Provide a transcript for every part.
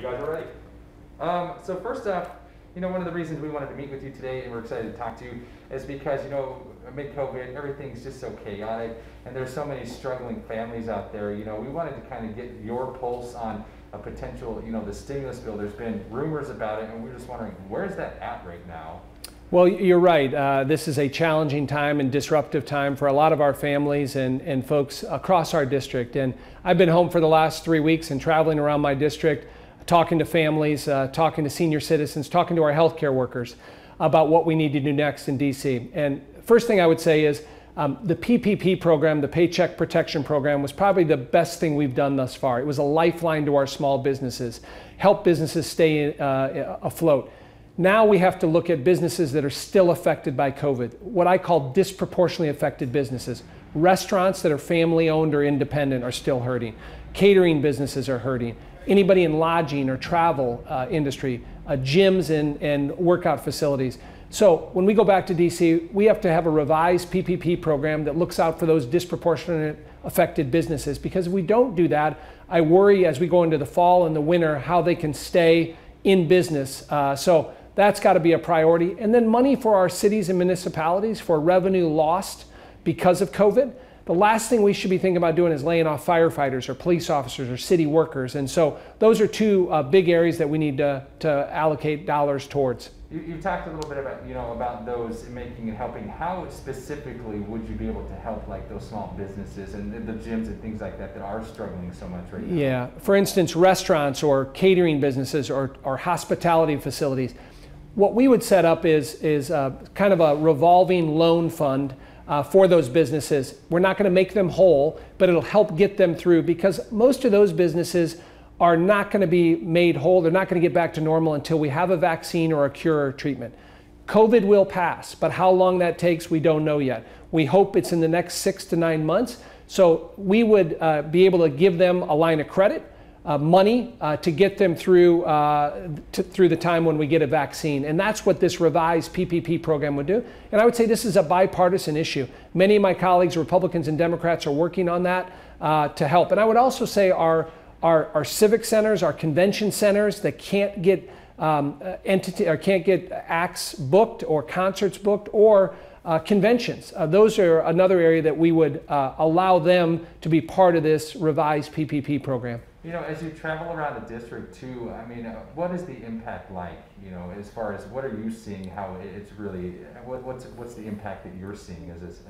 you guys are ready. So first up, one of the reasons we wanted to meet with you today and we're excited to talk to you is because, amid COVID, everything's just so chaotic and there's so many struggling families out there. We wanted to kind of get your pulse on a potential, the stimulus bill. There's been rumors about it and we're just wondering, where's that at right now? Well, you're right. This is a challenging time and disruptive time for a lot of our families and folks across our district. And I've been home for the last 3 weeks and traveling around my district, talking to families, talking to senior citizens, talking to our healthcare workers about what we need to do next in DC. And first thing I would say is the PPP program, the Paycheck Protection Program, was probably the best thing we've done thus far. It was a lifeline to our small businesses, help businesses stay afloat. Now we have to look at businesses that are still affected by COVID, what I call disproportionately affected businesses. Restaurants that are family owned or independent are still hurting. Catering businesses are hurting. Anybody in lodging or travel industry, gyms and workout facilities. So when we go back to DC, we have to have a revised PPP program that looks out for those disproportionately affected businesses, because if we don't do that, I worry as we go into the fall and the winter how they can stay in business. So that's got to be a priority. And then money for our cities and municipalities for revenue lost because of COVID. The last thing we should be thinking about doing is laying off firefighters or police officers or city workers. And so those are two big areas that we need to allocate dollars towards. You talked a little bit about, about those making and helping. How specifically would you be able to help like those small businesses and the gyms and things like that that are struggling so much right now? Yeah, for instance, restaurants or catering businesses or hospitality facilities. What we would set up is kind of a revolving loan fund for those businesses. We're not going to make them whole, but it'll help get them through, because most of those businesses are not going to be made whole. They're not going to get back to normal until we have a vaccine or a cure or treatment. COVID will pass, but how long that takes, we don't know yet. We hope it's in the next 6 to 9 months. So we would be able to give them a line of credit, money to get them through through the time when we get a vaccine. And that's what this revised PPP program would do. And I would say this is a bipartisan issue. Many of my colleagues, Republicans and Democrats, are working on that to help. And I would also say our civic centers, our convention centers that can't get can't get acts booked or concerts booked or conventions. Those are another area that we would allow them to be part of this revised PPP program. As you travel around the district too, I mean, what is the impact like? As far as what are you seeing? How it's really what's the impact that you're seeing as this,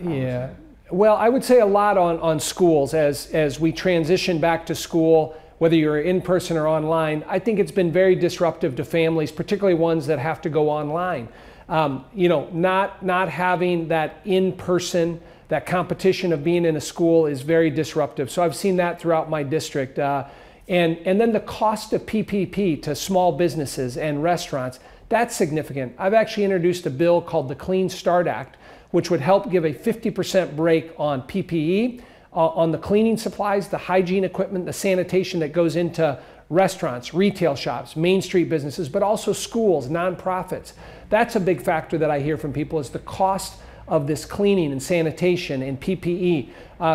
Yeah. Well, I would say a lot on schools as we transition back to school, whether you're in person or online. I think it's been very disruptive to families, particularly ones that have to go online. Not having that in-person, that competition of being in a school is very disruptive. So I've seen that throughout my district. And then the cost of PPP to small businesses and restaurants, that's significant. I've actually introduced a bill called the Clean Start Act, which would help give a 50% break on PPE, on the cleaning supplies, the hygiene equipment, the sanitation that goes into restaurants, retail shops, Main Street businesses, but also schools, nonprofits. That's a big factor that I hear from people, is the cost of this cleaning and sanitation and PPE.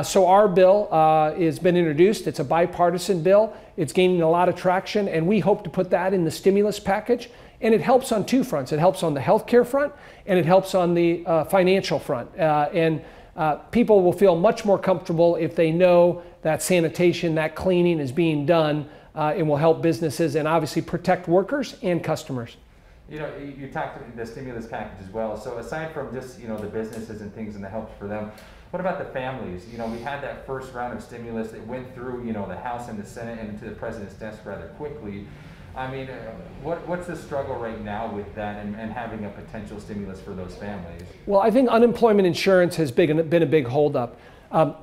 So our bill has been introduced. It's a bipartisan bill. It's gaining a lot of traction, and we hope to put that in the stimulus package. And it helps on two fronts. It helps on the healthcare front, and it helps on the financial front. People will feel much more comfortable if they know that sanitation, that cleaning is being done, and will help businesses and obviously protect workers and customers. You talked about the stimulus package as well. So aside from just, the businesses and things and the help for them, what about the families? We had that first round of stimulus that went through, the House and the Senate and to the President's desk rather quickly. I mean, what's the struggle right now with that and having a potential stimulus for those families? Well, I think unemployment insurance has been a big holdup.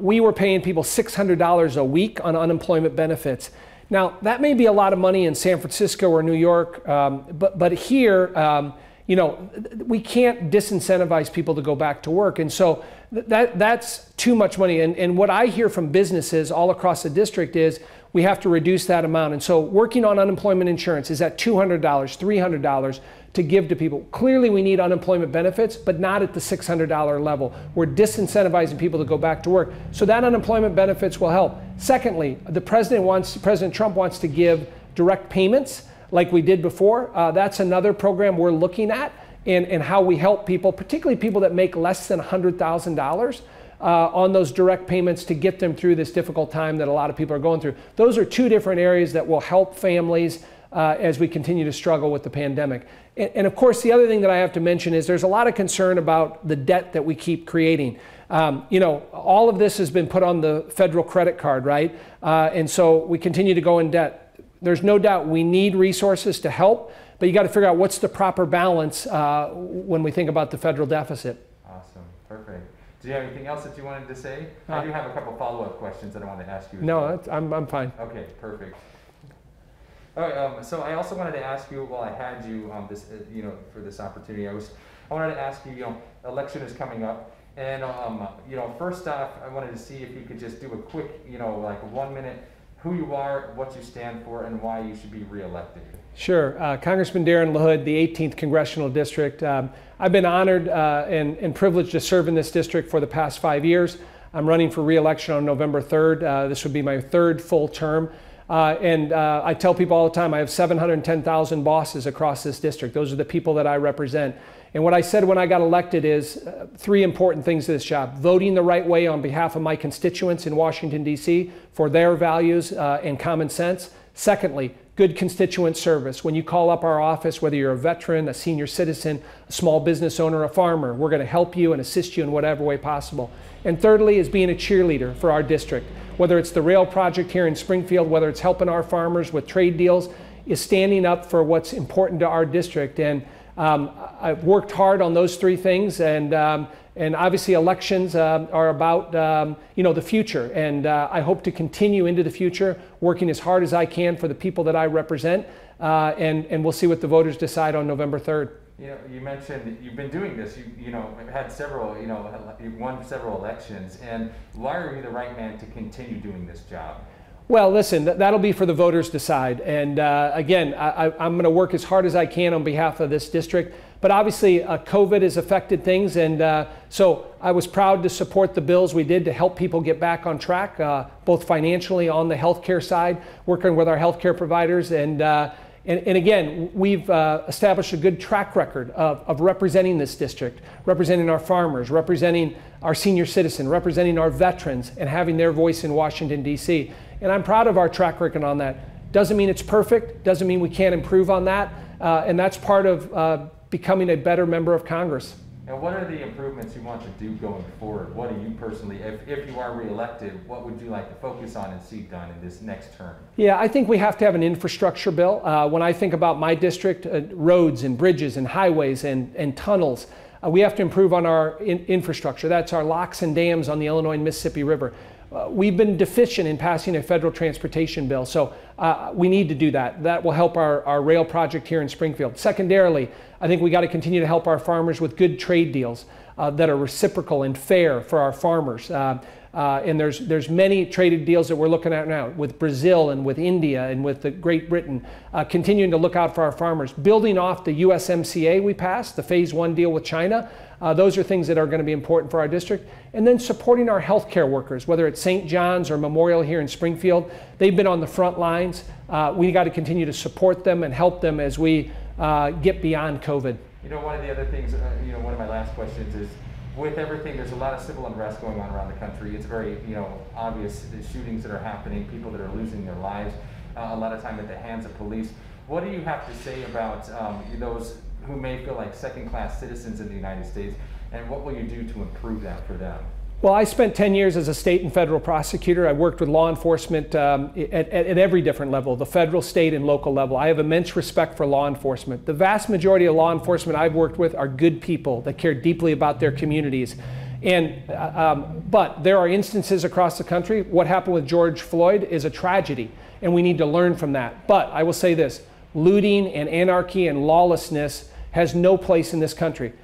We were paying people $600 a week on unemployment benefits. Now, that may be a lot of money in San Francisco or New York, but here, we can't disincentivize people to go back to work. And so that's too much money. And what I hear from businesses all across the district is, we have to reduce that amount. And so working on unemployment insurance is at $200, $300 to give to people. Clearly we need unemployment benefits, but not at the $600 level. We're disincentivizing people to go back to work. So that unemployment benefits will help. Secondly, President Trump wants to give direct payments like we did before. That's another program we're looking at and how we help people, particularly people that make less than $100,000 on those direct payments to get them through this difficult time that a lot of people are going through. Those are two different areas that will help families as we continue to struggle with the pandemic. And of course, the other thing that I have to mention is there's a lot of concern about the debt that we keep creating. You know, all of this has been put on the federal credit card, right? And so we continue to go in debt. There's no doubt we need resources to help, but you got to figure out what's the proper balance when we think about the federal deficit. Awesome, perfect. Do you have anything else that you wanted to say? I do have a couple follow-up questions that I wanted to ask you. No, I'm fine. Okay, perfect. All right, so I also wanted to ask you, while I had you this, for this opportunity, I wanted to ask you, election is coming up, and first off, I wanted to see if you could just do a quick, like 1 minute, who you are, what you stand for, and why you should be reelected. Sure, Congressman Darin LaHood, the 18th Congressional District. I've been honored and privileged to serve in this district for the past 5 years. I'm running for re-election on November 3rd. This would be my third full term. I tell people all the time, I have 710,000 bosses across this district. Those are the people that I represent. And what I said when I got elected is three important things to this job: voting the right way on behalf of my constituents in Washington, D.C. for their values and common sense. Secondly, good constituent service. When you call up our office, whether you're a veteran, a senior citizen, a small business owner, a farmer, we're going to help you and assist you in whatever way possible. And thirdly is being a cheerleader for our district. Whether it's the rail project here in Springfield, whether it's helping our farmers with trade deals, is standing up for what's important to our district. And I've worked hard on those three things, and obviously elections are about the future, and I hope to continue into the future working as hard as I can for the people that I represent, and we'll see what the voters decide on November 3rd. You mentioned that you've been doing this. You had several, you won several elections, and why are you the right man to continue doing this job? Well, listen, that'll be for the voters to decide. And again, I'm going to work as hard as I can on behalf of this district. But obviously, COVID has affected things. And so I was proud to support the bills we did to help people get back on track, both financially on the healthcare side, working with our healthcare providers. And again, we've established a good track record of representing this district, representing our farmers, representing our senior citizen, representing our veterans, and having their voice in Washington, D.C. And I'm proud of our track record on that. Doesn't mean it's perfect, doesn't mean we can't improve on that, and that's part of becoming a better member of Congress. And what are the improvements you want to do going forward? What do you personally, if you are reelected, what would you like to focus on and see done in this next term? Yeah, I think we have to have an infrastructure bill. When I think about my district, roads and bridges and highways and tunnels, we have to improve on our infrastructure. That's our locks and dams on the Illinois and Mississippi River. We've been deficient in passing a federal transportation bill, so we need to do that. That will help our rail project here in Springfield. Secondarily, I think we got to continue to help our farmers with good trade deals that are reciprocal and fair for our farmers. And there's many traded deals that we're looking at now with Brazil and with India and with Great Britain, continuing to look out for our farmers. Building off the USMCA we passed, the Phase 1 deal with China, those are things that are going to be important for our district. And then supporting our healthcare workers, whether it's St. John's or Memorial here in Springfield. They've been on the front lines. We got to continue to support them and help them as we get beyond COVID. One of the other things, one of my last questions is, with everything, there's a lot of civil unrest going on around the country. It's very, obvious, the shootings that are happening, people that are losing their lives, a lot of time at the hands of police. What do you have to say about those who may feel like second-class citizens in the United States, and what will you do to improve that for them? Well, I spent 10 years as a state and federal prosecutor. I worked with law enforcement at every different level, the federal, state, and local level. I have immense respect for law enforcement. The vast majority of law enforcement I've worked with are good people that care deeply about their communities. But there are instances across the country. What happened with George Floyd is a tragedy, and we need to learn from that. But I will say this, looting and anarchy and lawlessness has no place in this country.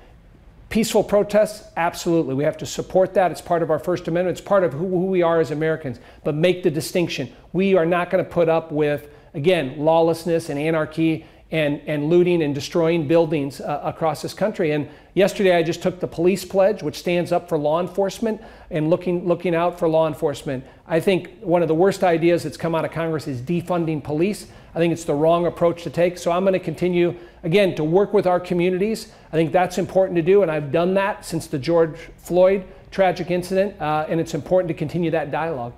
Peaceful protests, absolutely. We have to support that. It's part of our First Amendment. It's part of who we are as Americans. But make the distinction. we are not going to put up with, again, lawlessness and anarchy and looting and destroying buildings across this country. And yesterday I just took the police pledge, which stands up for law enforcement and looking out for law enforcement. I think one of the worst ideas that's come out of Congress is defunding police. I think it's the wrong approach to take. So I'm going to continue, again, to work with our communities. I think that's important to do, and I've done that since the George Floyd tragic incident, and it's important to continue that dialogue.